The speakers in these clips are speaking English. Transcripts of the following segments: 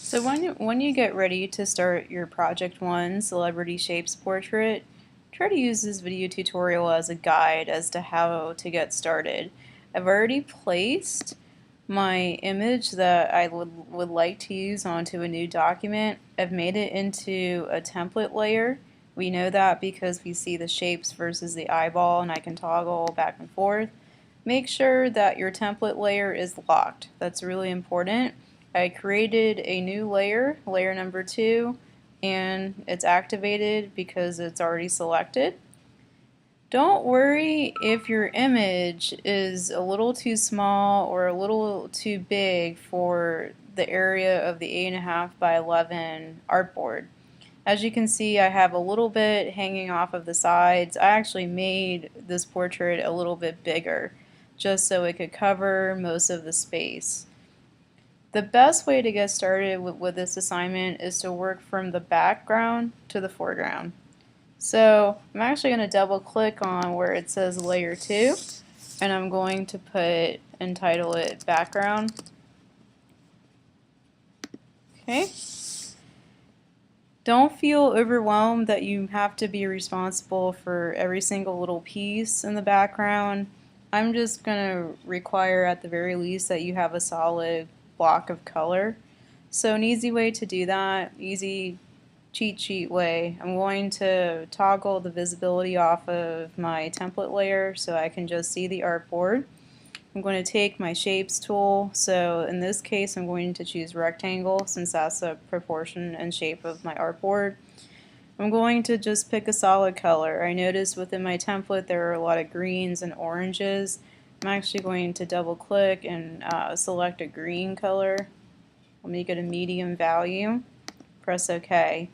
So when you get ready to start your Project One Celebrity Shapes Portrait, try to use this video tutorial as a guide as to how to get started. I've already placed my image that I would like to use onto a new document. I've made it into a template layer. We know that because we see the shapes versus the eyeball, and I can toggle back and forth. Make sure that your template layer is locked. That's really important. I created a new layer, layer number 2, and it's activated because it's already selected. Don't worry if your image is a little too small or a little too big for the area of the 8.5 by 11 artboard. As you can see, I have a little bit hanging off of the sides. I actually made this portrait a little bit bigger just so it could cover most of the space. The best way to get started with this assignment is to work from the background to the foreground. So I'm actually going to double click on where it says layer 2, and I'm going to put and title it background. Okay. Don't feel overwhelmed that you have to be responsible for every single little piece in the background. I'm just going to require at the very least that you have a solid block of color. So an easy way to do that, easy cheat sheet way, I'm going to toggle the visibility off of my template layer so I can just see the artboard. I'm going to take my shapes tool, so in this case I'm going to choose rectangle since that's the proportion and shape of my artboard. I'm going to just pick a solid color. I noticed within my template there are a lot of greens and oranges. I'm actually going to double click and select a green color. I'll make it a medium value. Press OK.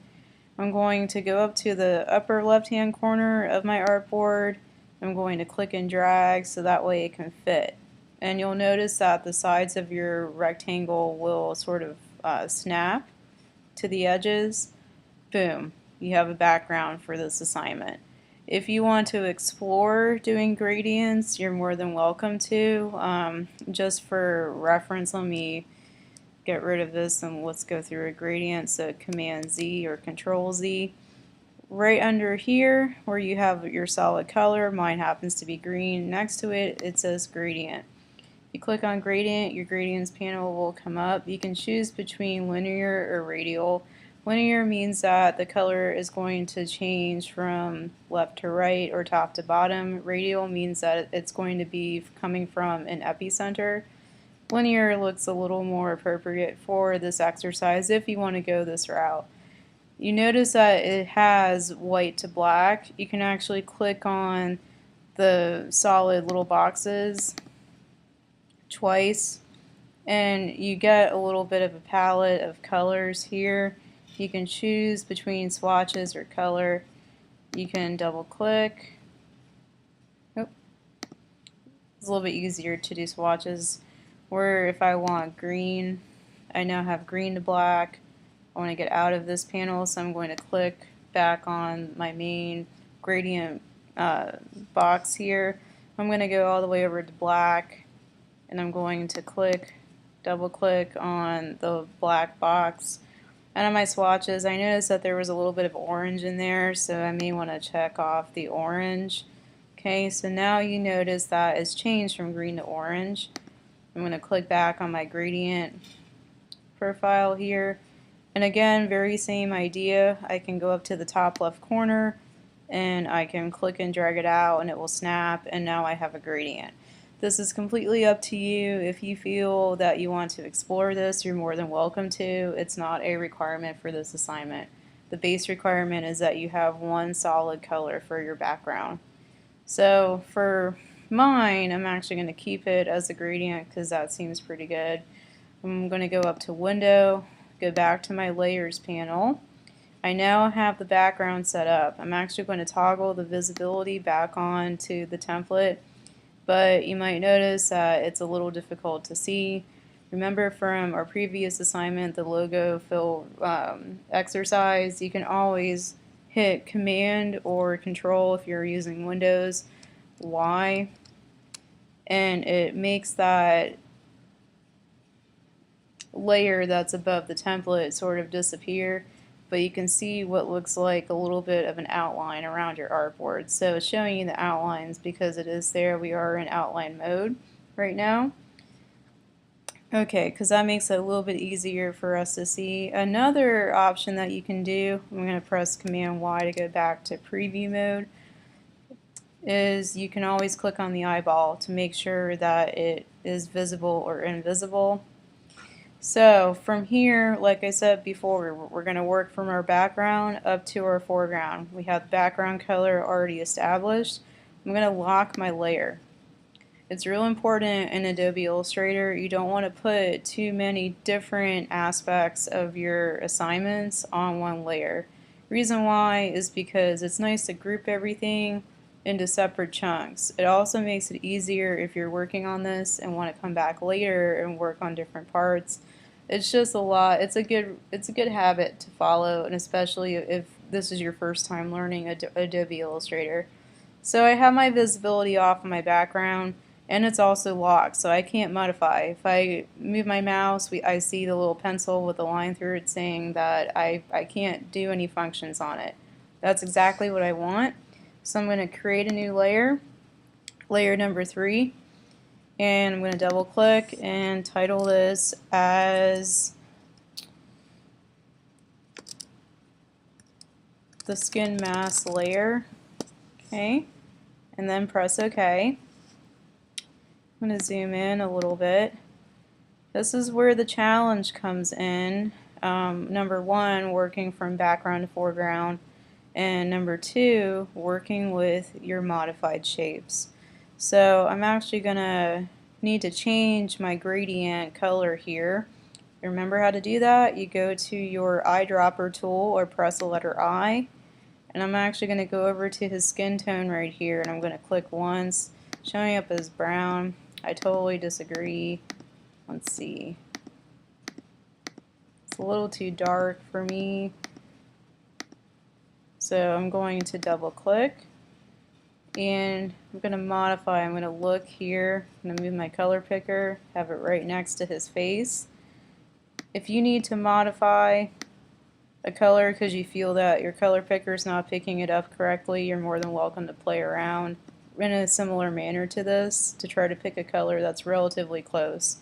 I'm going to go up to the upper left hand corner of my artboard. I'm going to click and drag so that way it can fit. And you'll notice that the sides of your rectangle will sort of snap to the edges. Boom, you have a background for this assignment. If you want to explore doing gradients, you're more than welcome to. Just for reference, let me get rid of this and let's go through a gradient. So Command Z or Control Z. Right under here where you have your solid color, mine happens to be green, next to it it says gradient. You click on gradient, your gradients panel will come up. You can choose between linear or radial. Linear means that the color is going to change from left to right or top to bottom. Radial means that it's going to be coming from an epicenter. Linear looks a little more appropriate for this exercise if you want to go this route. You notice that it has white to black. You can actually click on the solid little boxes twice and you get a little bit of a palette of colors here. You can choose between swatches or color. You can double click. Oh, it's a little bit easier to do swatches. Where if I want green, I now have green to black. I want to get out of this panel, so I'm going to click back on my main gradient box here. I'm going to go all the way over to black, and I'm going to double click on the black box. And on my swatches, I noticed that there was a little bit of orange in there, so I may want to check off the orange. Okay, so now you notice that it's changed from green to orange. I'm going to click back on my gradient profile here. And again, very same idea. I can go up to the top left corner and I can click and drag it out and it will snap, and now I have a gradient. This is completely up to you. If you feel that you want to explore this, you're more than welcome to. It's not a requirement for this assignment. The base requirement is that you have one solid color for your background. So for mine, I'm actually going to keep it as a gradient because that seems pretty good. I'm going to go up to Window, go back to my Layers panel. I now have the background set up. I'm actually going to toggle the visibility back on to the template, but you might notice that it's a little difficult to see. Remember from our previous assignment, the logo fill exercise, you can always hit Command or Control if you're using Windows, Y, and it makes that layer that's above the template sort of disappear, but you can see what looks like a little bit of an outline around your artboard. So it's showing you the outlines because it is there. We are in outline mode right now. Okay, because that makes it a little bit easier for us to see. Another option that you can do, I'm going to press Command Y to go back to preview mode, is you can always click on the eyeball to make sure that it is visible or invisible. So from here, like I said before, we're going to work from our background up to our foreground. We have the background color already established. I'm going to lock my layer. It's real important in Adobe Illustrator. You don't want to put too many different aspects of your assignments on one layer. Reason why is because it's nice to group everything into separate chunks. It also makes it easier if you're working on this and want to come back later and work on different parts. It's just a lot. It's a good habit to follow, and especially if this is your first time learning Adobe Illustrator. So I have my visibility off of my background, and it's also locked, so I can't modify. If I move my mouse, I see the little pencil with a line through it saying that I can't do any functions on it. That's exactly what I want. So I'm going to create a new layer, layer number 3, and I'm going to double click and title this as the skin mask layer. Okay, and then press OK. I'm going to zoom in a little bit. This is where the challenge comes in. Number 1, working from background to foreground, and number 2, working with your modified shapes. So I'm actually going to need to change my gradient color here. Remember how to do that? You go to your eyedropper tool or press the letter I, and I'm actually going to go over to his skin tone right here, and I'm going to click once, showing up as brown. I totally disagree. Let's see. It's a little too dark for me. So I'm going to double click, and I'm going to modify. I'm going to look here. I'm going to move my color picker, have it right next to his face. If you need to modify a color because you feel that your color picker is not picking it up correctly, you're more than welcome to play around in a similar manner to this to try to pick a color that's relatively close.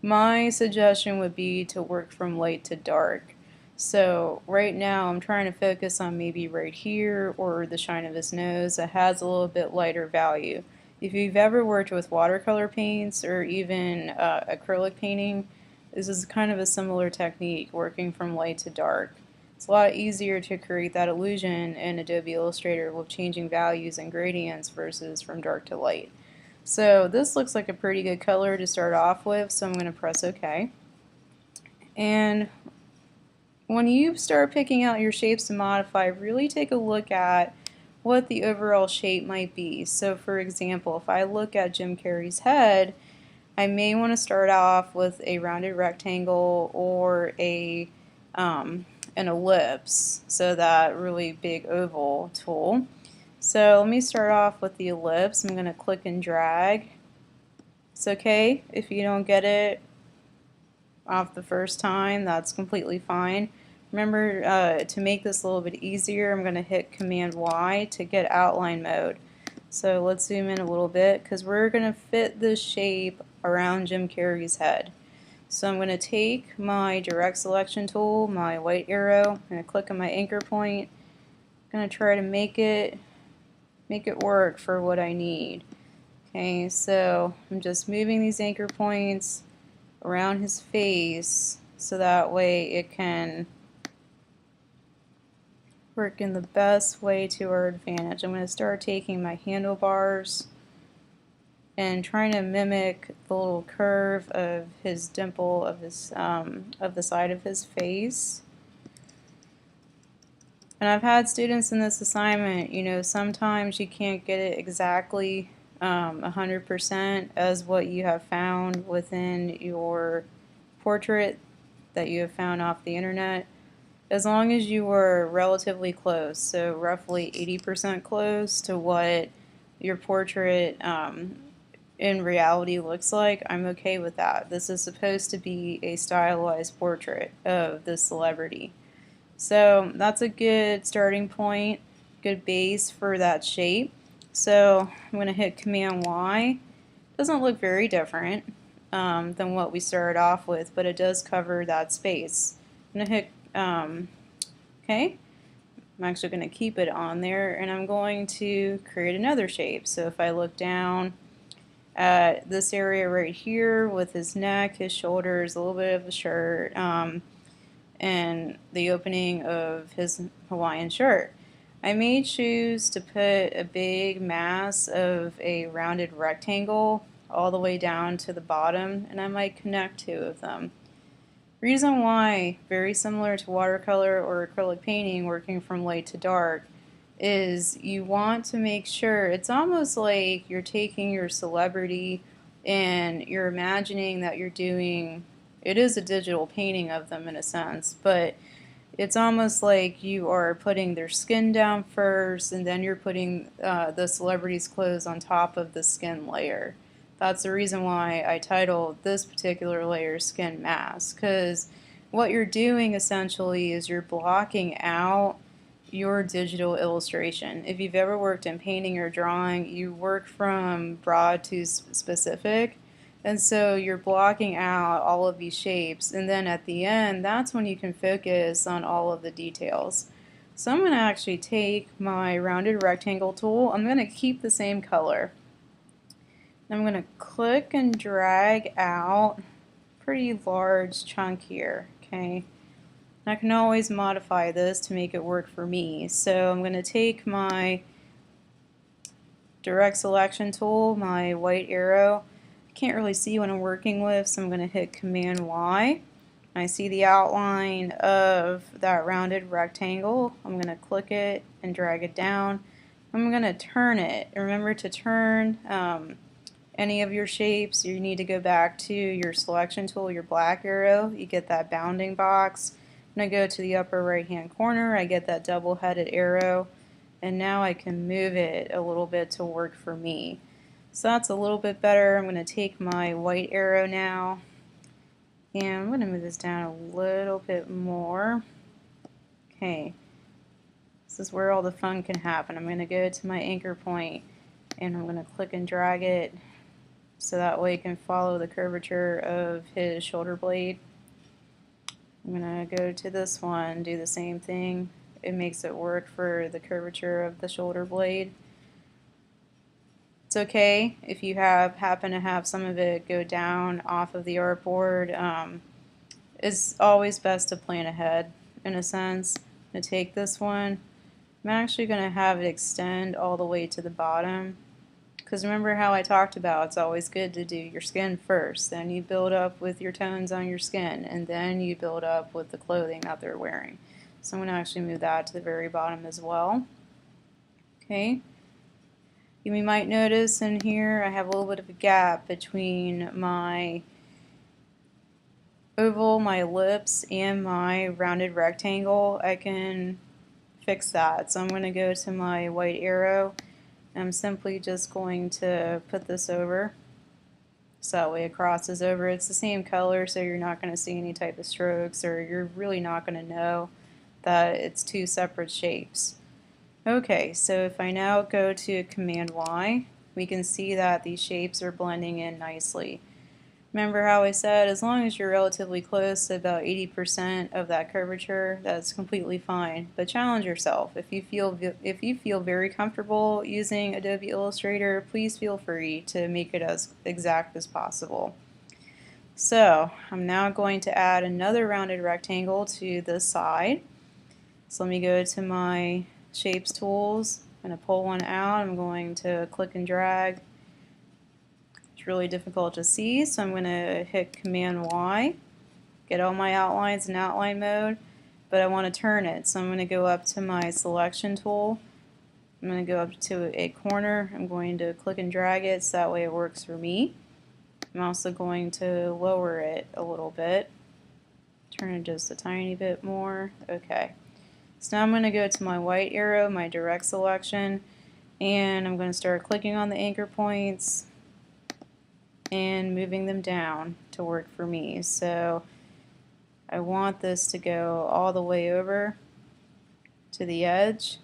My suggestion would be to work from light to dark. So right now I'm trying to focus on maybe right here or the shine of his nose that has a little bit lighter value. If you've ever worked with watercolor paints or even acrylic painting, this is kind of a similar technique, working from light to dark. It's a lot easier to create that illusion in Adobe Illustrator with changing values and gradients versus from dark to light. So this looks like a pretty good color to start off with, so I'm going to press OK. And when you start picking out your shapes to modify, really take a look at what the overall shape might be. So for example, if I look at Jim Carrey's head, I may want to start off with a rounded rectangle or an ellipse, so that really big oval tool. So let me start off with the ellipse. I'm going to click and drag. It's okay if you don't get it off the first time, that's completely fine. Remember, to make this a little bit easier, I'm going to hit Command Y to get outline mode. So let's zoom in a little bit because we're going to fit this shape around Jim Carrey's head. So I'm going to take my direct selection tool, my white arrow, I'm going to click on my anchor point. I'm going to try to make it work for what I need. Okay, so I'm just moving these anchor points around his face so that way it can work in the best way to our advantage. I'm going to start taking my handlebars and trying to mimic the little curve of his dimple of the side of his face. And I've had students in this assignment, you know, sometimes you can't get it exactly 100% as what you have found within your portrait that you have found off the internet. As long as you were relatively close, so roughly 80% close to what your portrait in reality looks like, I'm okay with that. This is supposed to be a stylized portrait of the celebrity. So that's a good starting point, good base for that shape. So I'm going to hit Command Y. Doesn't look very different than what we started off with, but it does cover that space. I'm going to hit OK. I'm actually going to keep it on there, and I'm going to create another shape. So if I look down at this area right here with his neck, his shoulders, a little bit of a shirt, and the opening of his Hawaiian shirt, I may choose to put a big mass of a rounded rectangle all the way down to the bottom, and I might connect two of them. Reason why, very similar to watercolor or acrylic painting, working from light to dark, is you want to make sure, it's almost like you're taking your celebrity and you're imagining that you're doing, it is a digital painting of them in a sense, but it's almost like you are putting their skin down first and then you're putting the celebrity's clothes on top of the skin layer. That's the reason why I titled this particular layer Skin Mask, because what you're doing essentially is you're blocking out your digital illustration. If you've ever worked in painting or drawing, you work from broad to specific. And so you're blocking out all of these shapes, and then at the end, that's when you can focus on all of the details. So I'm going to actually take my rounded rectangle tool. I'm going to keep the same color. I'm going to click and drag out a pretty large chunk here. Okay. I can always modify this to make it work for me. So I'm going to take my direct selection tool, my white arrow. I can't really see what I'm working with, so I'm going to hit Command Y. I see the outline of that rounded rectangle. I'm going to click it and drag it down. I'm going to turn it. Remember to turn any of your shapes. You need to go back to your selection tool, your black arrow. You get that bounding box. I'm going to go to the upper right hand corner. I get that double-headed arrow, and now I can move it a little bit to work for me. So that's a little bit better. I'm going to take my white arrow now, and I'm going to move this down a little bit more. Okay, this is where all the fun can happen. I'm going to go to my anchor point, and I'm going to click and drag it so that way it can follow the curvature of his shoulder blade. I'm going to go to this one, do the same thing. It makes it work for the curvature of the shoulder blade. It's okay if you happen to have some of it go down off of the artboard. It's always best to plan ahead in a sense. I'm going to take this one. I'm actually going to have it extend all the way to the bottom. Because remember how I talked about it's always good to do your skin first, then you build up with your tones on your skin, and then you build up with the clothing that they're wearing. So I'm going to actually move that to the very bottom as well. Okay. You might notice in here I have a little bit of a gap between my oval, my ellipse, and my rounded rectangle. I can fix that. So I'm going to go to my white arrow. I'm simply just going to put this over so that way it crosses over. It's the same color, so you're not going to see any type of strokes, or you're really not going to know that it's two separate shapes. Okay, so if I now go to Command Y, we can see that these shapes are blending in nicely. Remember how I said as long as you're relatively close to about 80% of that curvature, that's completely fine. But challenge yourself. If you feel very comfortable using Adobe Illustrator, please feel free to make it as exact as possible. So I'm now going to add another rounded rectangle to this side. So let me go to my Shapes tools. I'm going to pull one out. I'm going to click and drag. Really difficult to see, so I'm going to hit Command Y, get all my outlines in outline mode, but I want to turn it, so I'm going to go up to my selection tool. I'm going to go up to a corner. I'm going to click and drag it so that way it works for me. I'm also going to lower it a little bit, turn it just a tiny bit more. Okay, so now I'm going to go to my white arrow, my direct selection, and I'm going to start clicking on the anchor points. and moving them down to work for me. So I want this to go all the way over to the edge.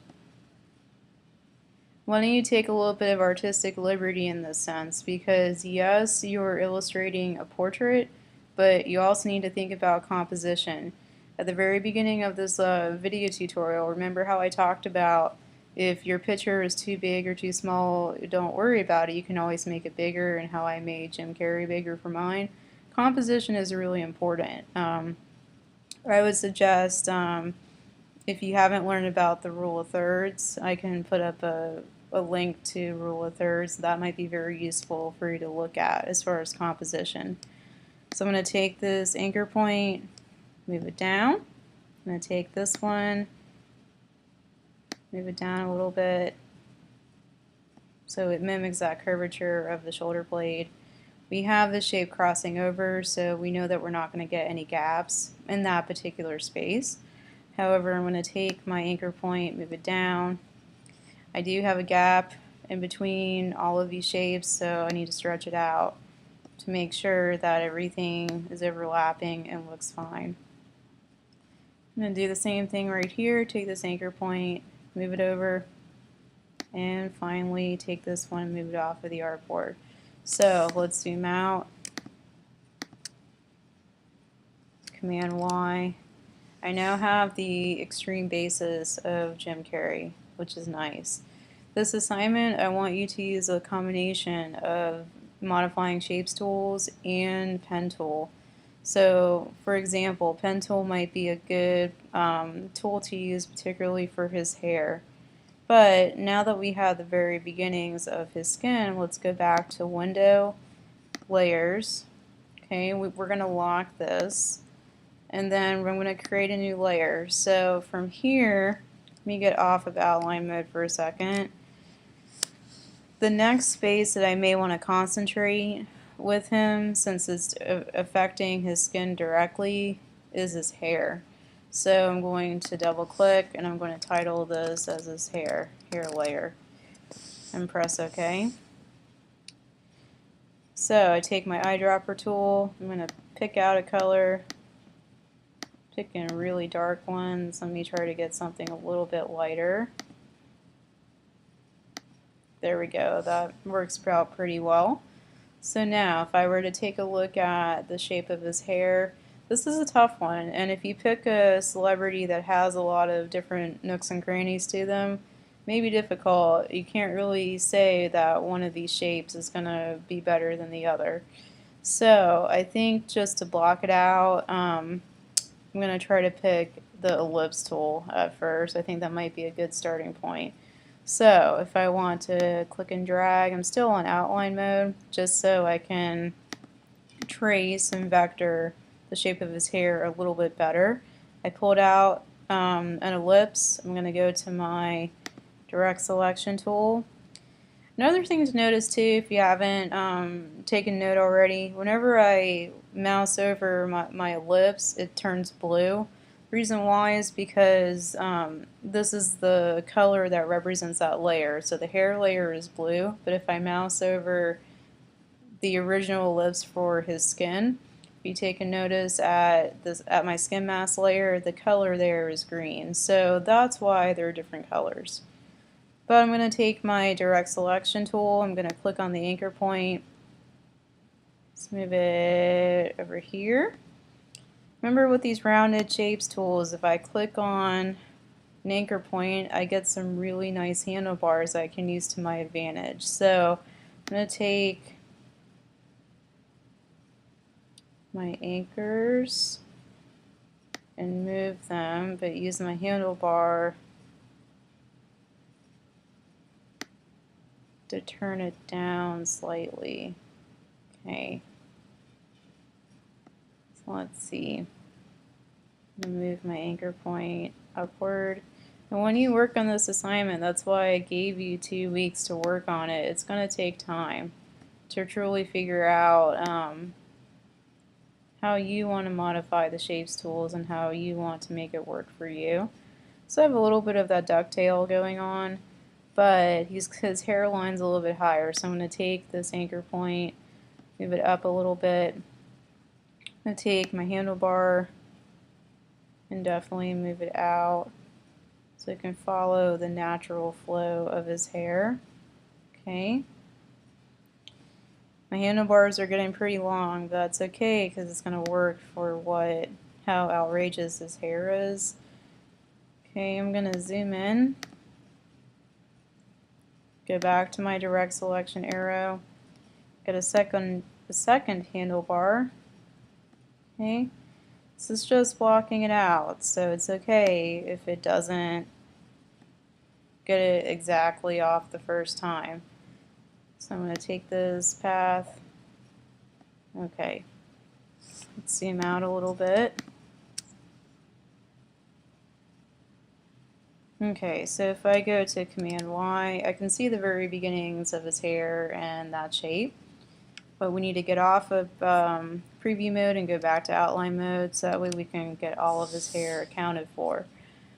Why don't you take a little bit of artistic liberty in this sense, because yes, you're illustrating a portrait, but you also need to think about composition. At the very beginning of this video tutorial, remember how I talked about if your picture is too big or too small, don't worry about it. You can always make it bigger, and how I made Jim Carrey bigger for mine. Composition is really important. I would suggest if you haven't learned about the rule of thirds, I can put up a link to rule of thirds. That might be very useful for you to look at as far as composition. So I'm going to take this anchor point, move it down. I'm going to take this one, move it down a little bit so it mimics that curvature of the shoulder blade. We have the shape crossing over, so we know that we're not going to get any gaps in that particular space. However, I'm going to take my anchor point, move it down. I do have a gap in between all of these shapes, so I need to stretch it out to make sure that everything is overlapping and looks fine. I'm going to do the same thing right here. Take this anchor point, move it over, and finally take this one and move it off of the artboard. So let's zoom out. Command Y. I now have the extreme basis of Jim Carrey, which is nice. This assignment, I want you to use a combination of modifying shapes tools and pen tool. So, for example, pen tool might be a good tool to use, particularly for his hair. But now that we have the very beginnings of his skin, let's go back to Window, Layers. Okay, we're going to lock this, and then we're going to create a new layer. So from here, let me get off of outline mode for a second. The next space that I may want to concentrate with him, since it's affecting his skin directly, is his hair. So I'm going to double click and I'm going to title this as his hair layer, and press OK. So I take my eyedropper tool, I'm going to pick out a color, picking really dark ones. Let me try to get something a little bit lighter. There we go, that works out pretty well. So now if I were to take a look at the shape of his hair, this is a tough one, and if you pick a celebrity that has a lot of different nooks and crannies to them, it may be difficult. You can't really say that one of these shapes is going to be better than the other. So I think just to block it out, I'm going to try to pick the ellipse tool at first. I think that might be a good starting point. So if I want to click and drag, I'm still on outline mode just so I can trace and vector the shape of his hair a little bit better. I pulled out an ellipse. I'm going to go to my direct selection tool. Another thing to notice too, if you haven't taken note already, whenever I mouse over my ellipse, it turns blue. The reason why is because this is the color that represents that layer. So the hair layer is blue, but if I mouse over the original ellipse for his skin, if you take a notice at my skin mask layer, the color there is green. So that's why they're different colors. But I'm going to take my direct selection tool, I'm going to click on the anchor point, let's move it over here. Remember with these rounded shapes tools, if I click on an anchor point, I get some really nice handlebars I can use to my advantage. So I'm going to take my anchors and move them, but use my handlebar to turn it down slightly. Okay. So let's see. I'm going to move my anchor point upward. And when you work on this assignment, that's why I gave you 2 weeks to work on it. It's going to take time to truly figure out how you want to modify the shapes tools and how you want to make it work for you. So I have a little bit of that ducktail going on, but his hairline's a little bit higher, so I'm going to take this anchor point, move it up a little bit. I'm going to take my handlebar and definitely move it out so it can follow the natural flow of his hair. Okay. My handlebars are getting pretty long, but that's okay because it's going to work for how outrageous his hair is. Okay, I'm going to zoom in, go back to my direct selection arrow, get a second handlebar. Okay, this is just blocking it out, so it's okay if it doesn't get it exactly off the first time. So I'm going to take this path. Okay, let's zoom out a little bit. Okay, so if I go to Command Y, I can see the very beginnings of his hair and that shape. But we need to get off of preview mode and go back to outline mode so that way we can get all of his hair accounted for.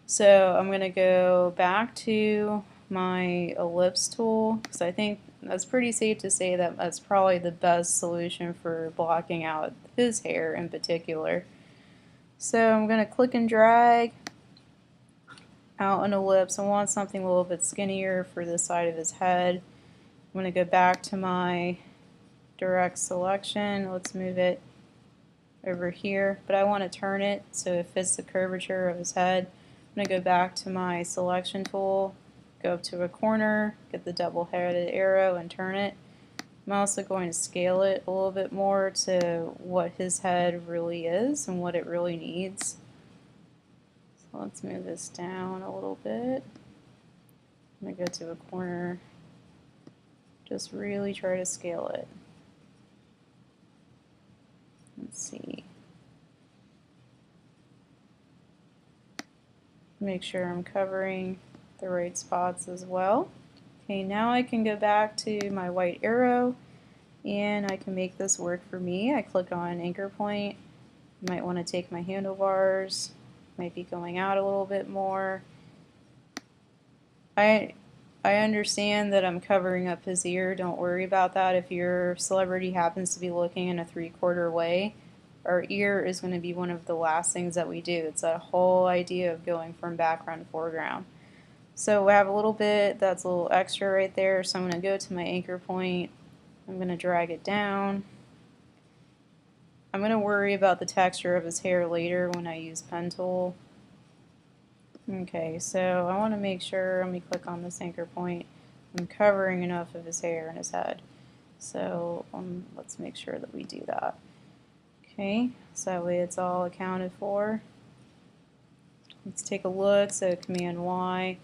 So I'm going to go back to my ellipse tool because I think that's pretty safe to say that that's probably the best solution for blocking out his hair in particular. So I'm going to click and drag out an ellipse. I want something a little bit skinnier for the side of his head. I'm going to go back to my direct selection. Let's move it over here, but I want to turn it so it fits the curvature of his head. I'm going to go back to my selection tool, go up to a corner, get the double-headed arrow and turn it. I'm also going to scale it a little bit more to what his head really is and what it really needs. So let's move this down a little bit. I'm going to go to a corner, just really try to scale it. Let's see. Make sure I'm covering the right spots as well. Okay, now I can go back to my white arrow and I can make this work for me. I click on anchor point. I might want to take my handlebars, might be going out a little bit more. I understand that I'm covering up his ear. Don't worry about that. If your celebrity happens to be looking in a 3/4 way, our ear is going to be one of the last things that we do. It's that whole idea of going from background to foreground. So we have a little bit that's a little extra right there, so I'm going to go to my anchor point. I'm going to drag it down. I'm going to worry about the texture of his hair later when I use pen tool. Okay, so I want to make sure, let me click on this anchor point, I'm covering enough of his hair and his head. So let's make sure that we do that. Okay, so that way it's all accounted for. Let's take a look, so Command Y.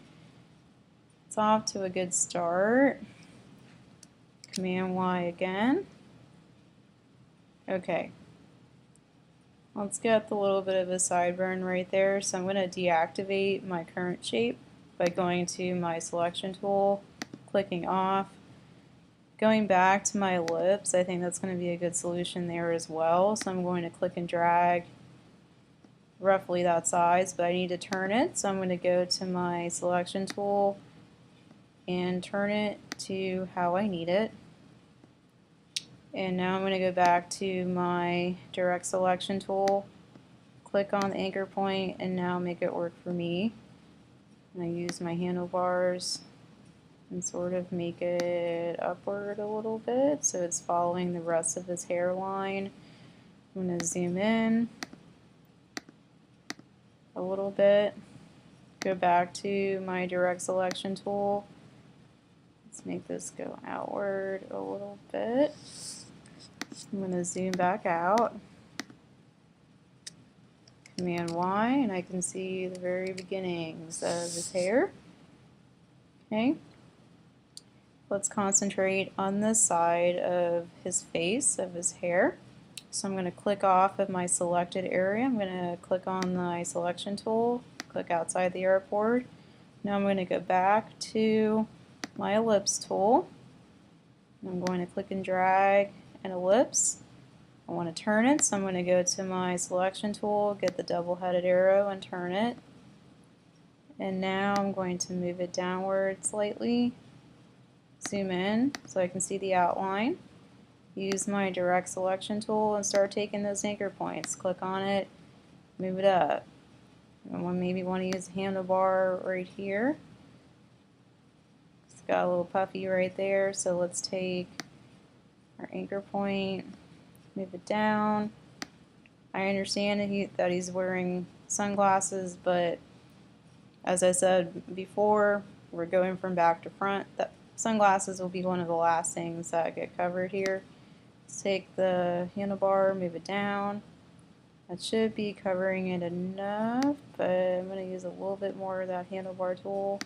It's off to a good start. Command Y again. Okay. Let's get the little bit of a sideburn right there. So I'm going to deactivate my current shape by going to my selection tool, clicking off, going back to my ellipse. I think that's going to be a good solution there as well. So I'm going to click and drag roughly that size, but I need to turn it. So I'm going to go to my selection tool and turn it to how I need it. And now I'm going to go back to my direct selection tool, click on the anchor point, and now make it work for me. And I use my handlebars and sort of make it upward a little bit so it's following the rest of his hairline. I'm going to zoom in a little bit, go back to my direct selection tool. Let's make this go outward a little bit. I'm going to zoom back out, Command Y, and I can see the very beginnings of his hair. Okay, let's concentrate on the side of his face, of his hair. So I'm going to click off of my selected area. I'm going to click on my selection tool, click outside the artboard. Now I'm going to go back to my ellipse tool. I'm going to click and drag an ellipse. I want to turn it, so I'm going to go to my selection tool, get the double-headed arrow and turn it. And now I'm going to move it downward slightly, zoom in so I can see the outline. use my direct selection tool and start taking those anchor points. Click on it, move it up. And maybe want to use a handlebar right here. It's got a little puffy right there, so let's take our anchor point, move it down. I understand that he's wearing sunglasses, but as I said before, we're going from back to front. That sunglasses will be one of the last things that get covered here. Let's take the handlebar, move it down. That should be covering it enough, but I'm going to use a little bit more of that handlebar tool.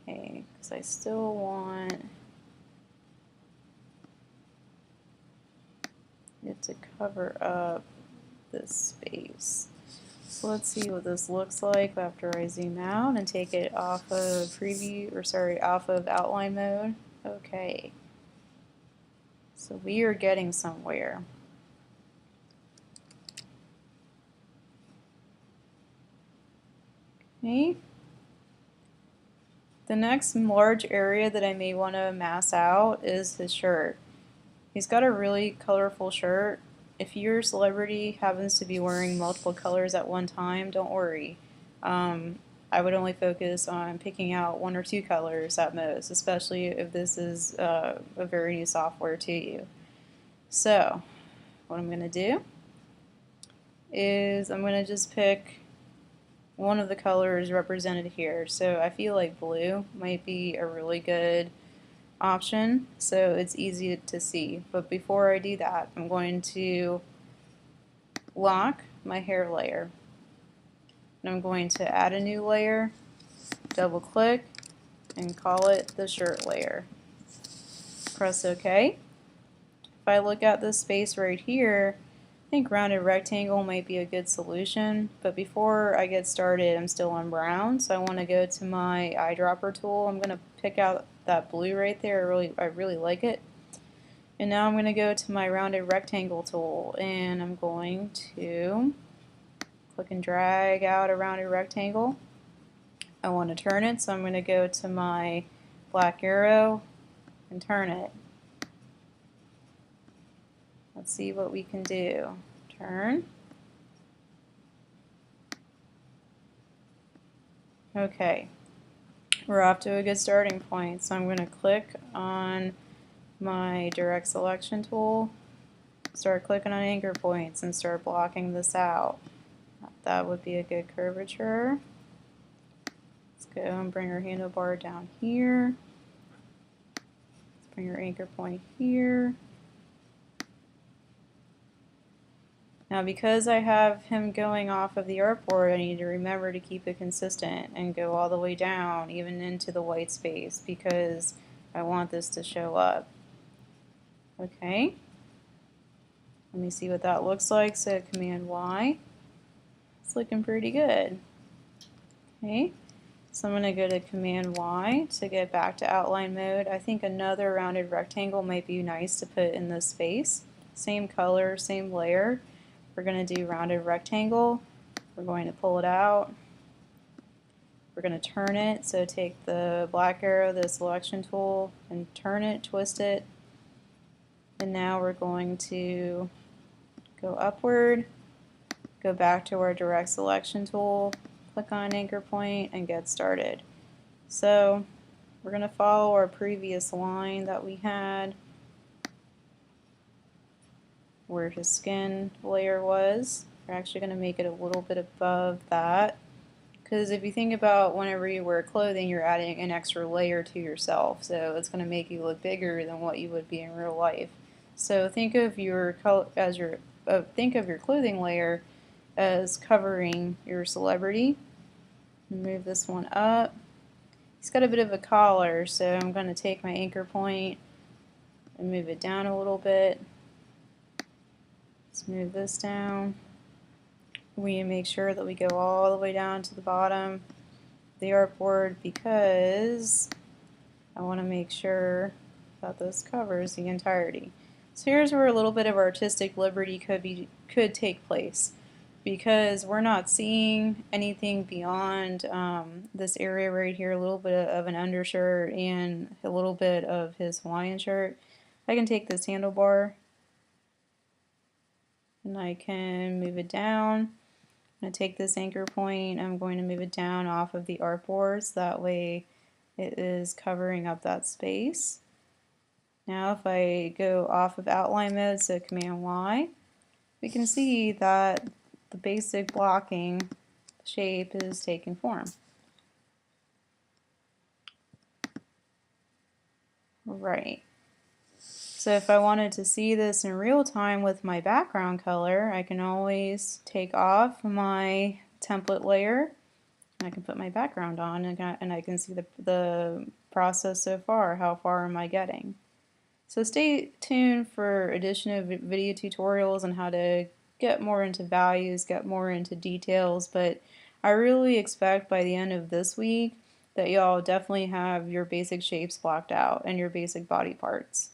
Okay, because I still want it to cover up this space. So let's see what this looks like after I zoom out and take it off of off of outline mode. Okay. So we are getting somewhere. Okay. The next large area that I may want to mass out is his shirt. He's got a really colorful shirt. If your celebrity happens to be wearing multiple colors at one time, don't worry. I would only focus on picking out 1 or 2 colors at most, especially if this is a very new software to you. So, what I'm going to do is I'm going to just pick one of the colors represented here. So I feel like blue might be a really good option, so it's easy to see. But before I do that, I'm going to lock my hair layer. And I'm going to add a new layer, double click, and call it the shirt layer. Press OK. If I look at this space right here, I think rounded rectangle might be a good solution, but before I get started, I'm still on brown, so I want to go to my eyedropper tool. I'm going to pick out that blue right there. I really like it. And now I'm going to go to my rounded rectangle tool, and I'm going to click and drag out a rounded rectangle. I want to turn it, so I'm going to go to my black arrow and turn it. Let's see what we can do. Turn. Okay, we're off to a good starting point. So I'm going to click on my direct selection tool, start clicking on anchor points, and start blocking this out. That would be a good curvature. Let's go and bring our handlebar down here. Let's bring our anchor point here. Now because I have him going off of the artboard, I need to remember to keep it consistent and go all the way down, even into the white space, because I want this to show up. Okay, let me see what that looks like. So Command Y. It's looking pretty good. Okay, so I'm going to go to Command Y to get back to outline mode. I think another rounded rectangle might be nice to put in this space. Same color, same layer. We're going to do rounded rectangle. We're going to pull it out. We're going to turn it. So take the black arrow, the selection tool, and turn it, twist it. And now we're going to go upward, go back to our direct selection tool, click on anchor point, and get started. So we're going to follow our previous line that we had, where his skin layer was. We're actually going to make it a little bit above that, because if you think about whenever you wear clothing, you're adding an extra layer to yourself, so it's going to make you look bigger than what you would be in real life. So think of your clothing layer as covering your celebrity. Move this one up. He's got a bit of a collar, so I'm going to take my anchor point and move it down a little bit. Let's move this down. We make sure that we go all the way down to the bottom of the artboard, because I want to make sure that this covers the entirety. So here's where a little bit of artistic liberty could take place, because we're not seeing anything beyond this area right here, a little bit of an undershirt and a little bit of his Hawaiian shirt. I can take this handlebar and I can move it down. I'm going to take this anchor point, I'm going to move it down off of the artboard so that way it is covering up that space. Now if I go off of outline mode, so Command Y, we can see that the basic blocking shape is taking form. Right. So if I wanted to see this in real time with my background color, I can always take off my template layer. I can put my background on and I can see the process so far. How far am I getting? So stay tuned for additional video tutorials on how to get more into values, get more into details, but I really expect by the end of this week that y'all definitely have your basic shapes blocked out and your basic body parts.